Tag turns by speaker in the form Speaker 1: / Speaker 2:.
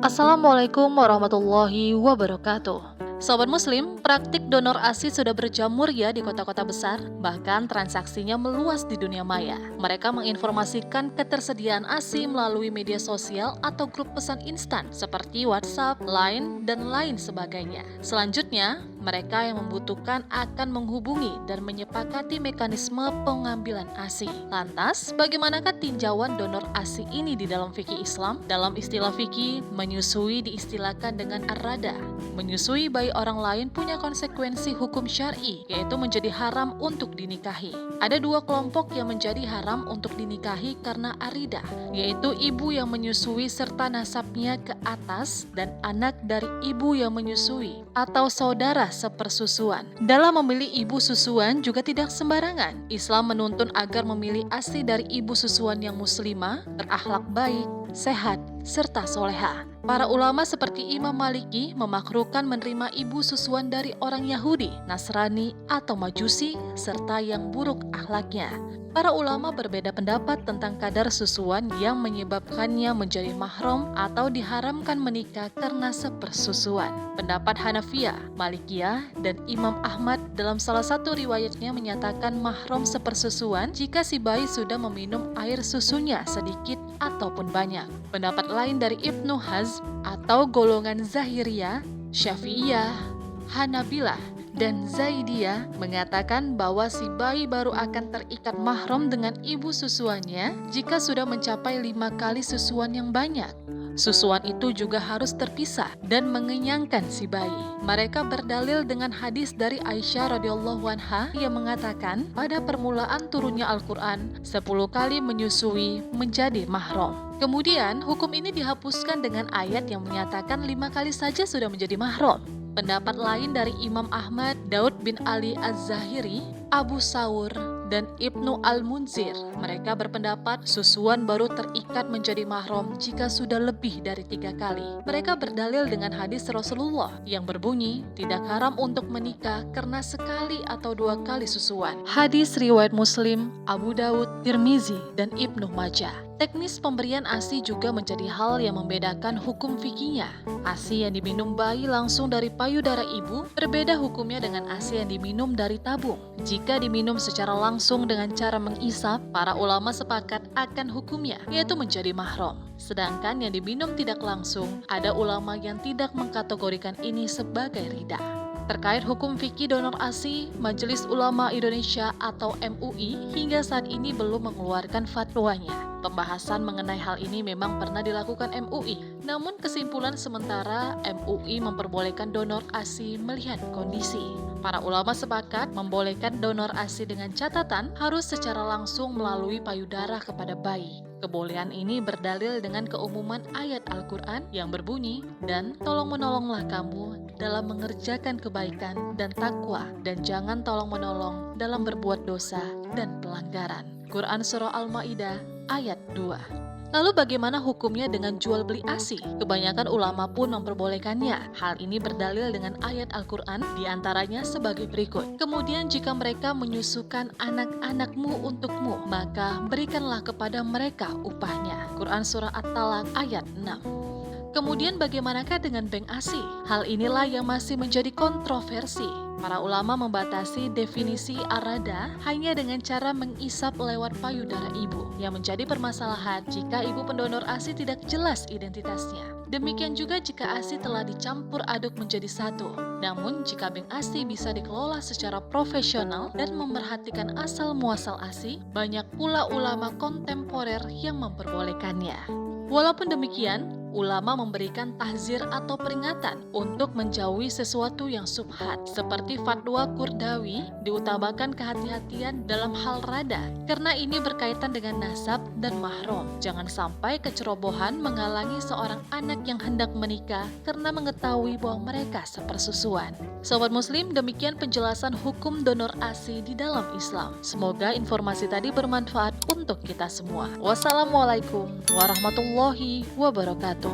Speaker 1: Assalamualaikum warahmatullahi wabarakatuh. Sobat Muslim, praktik donor ASI sudah berjamur ya di kota-kota besar, bahkan transaksinya meluas di dunia maya. Mereka menginformasikan ketersediaan ASI melalui media sosial atau grup pesan instan seperti WhatsApp, Line, dan lain sebagainya. Selanjutnya, mereka yang membutuhkan akan menghubungi dan menyepakati mekanisme pengambilan ASI. Lantas, bagaimanakah tinjauan donor ASI ini di dalam fikih Islam? Dalam istilah fikih, menyusui diistilahkan dengan ar-rada. Menyusui bayi orang lain punya konsekuensi hukum syar'i, yaitu menjadi haram untuk dinikahi. Ada dua kelompok yang menjadi haram untuk dinikahi karena arida, yaitu ibu yang menyusui serta nasabnya ke atas dan anak dari ibu yang menyusui atau saudara sepersusuan. Dalam memilih ibu susuan juga tidak sembarangan. Islam menuntun agar memilih ASI dari ibu susuan yang muslimah, berakhlak baik, sehat, serta soleha. Para ulama seperti Imam Maliki memakruhkan menerima ibu susuan dari orang Yahudi, Nasrani, atau Majusi, serta yang buruk akhlaknya. Para ulama berbeda pendapat tentang kadar susuan yang menyebabkannya menjadi mahram atau diharamkan menikah karena sepersusuan. Pendapat Hanafiyah, Malikiyah, dan Imam Ahmad dalam salah satu riwayatnya menyatakan mahram sepersusuan jika si bayi sudah meminum air susunya sedikit ataupun banyak. Pendapat lain dari Ibnu Hazm atau golongan Zahiriyah, Syafi'iyah, Hanabilah, dan Zaidiyah mengatakan bahwa si bayi baru akan terikat mahram dengan ibu susuannya jika sudah mencapai 5 kali susuan yang banyak. Susuan itu juga harus terpisah dan mengenyangkan si bayi. Mereka berdalil dengan hadis dari Aisyah radhiyallahu anha yang mengatakan pada permulaan turunnya Al-Quran 10 kali menyusui menjadi mahram. Kemudian hukum ini dihapuskan dengan ayat yang menyatakan 5 kali saja sudah menjadi mahram. Pendapat lain dari Imam Ahmad, Daud bin Ali Az-Zahiri, Abu Sawr, dan Ibnu Al-Munzir. Mereka berpendapat susuan baru terikat menjadi mahram jika sudah lebih dari 3 kali. Mereka berdalil dengan hadis Rasulullah yang berbunyi, tidak haram untuk menikah karena sekali atau 2 kali susuan. Hadis riwayat Muslim, Abu Daud, Tirmizi, dan Ibnu Majah. Teknis pemberian ASI juga menjadi hal yang membedakan hukum fikihnya. ASI yang diminum bayi langsung dari payudara ibu berbeda hukumnya dengan ASI yang diminum dari tabung. Jika diminum secara langsung dengan cara mengisap, para ulama sepakat akan hukumnya, yaitu menjadi mahram. Sedangkan yang diminum tidak langsung, ada ulama yang tidak mengkategorikan ini sebagai rida. Terkait hukum fikih donor ASI, Majelis Ulama Indonesia atau MUI hingga saat ini belum mengeluarkan fatwanya. Pembahasan mengenai hal ini memang pernah dilakukan MUI, namun kesimpulan sementara MUI memperbolehkan donor ASI melihat kondisi. Para ulama sepakat membolehkan donor ASI dengan catatan harus secara langsung melalui payudara kepada bayi. Kebolehan ini berdalil dengan keumuman ayat Al-Quran yang berbunyi, dan tolong menolonglah kamu dalam mengerjakan kebaikan dan takwa, dan jangan tolong menolong dalam berbuat dosa dan pelanggaran. Quran Surah Al-Ma'idah ayat 2. Lalu bagaimana hukumnya dengan jual beli ASI? Kebanyakan ulama pun memperbolehkannya. Hal ini berdalil dengan ayat Al-Quran diantaranya sebagai berikut. Kemudian jika mereka menyusukan anak-anakmu untukmu, maka berikanlah kepada mereka upahnya. Quran Surah At-Talaq ayat 6. Kemudian bagaimanakah dengan bank ASI? Hal inilah yang masih menjadi kontroversi. Para ulama membatasi definisi arada hanya dengan cara mengisap lewat payudara ibu. Yang menjadi permasalahan jika ibu pendonor ASI tidak jelas identitasnya. Demikian juga jika ASI telah dicampur aduk menjadi satu. Namun jika bank ASI bisa dikelola secara profesional dan memperhatikan asal-muasal ASI, banyak pula ulama kontemporer yang memperbolehkannya. Walaupun demikian, ulama memberikan tahzir atau peringatan untuk menjauhi sesuatu yang subhat. Seperti fatwa Qurdawi, diutamakan kehati-hatian dalam hal rada, karena ini berkaitan dengan nasab dan mahram. Jangan sampai kecerobohan menghalangi seorang anak yang hendak menikah karena mengetahui bahwa mereka sepersusuan. Sobat Muslim, demikian penjelasan hukum donor ASI di dalam Islam. Semoga informasi tadi bermanfaat untuk kita semua. Wassalamualaikum warahmatullahi wabarakatuh.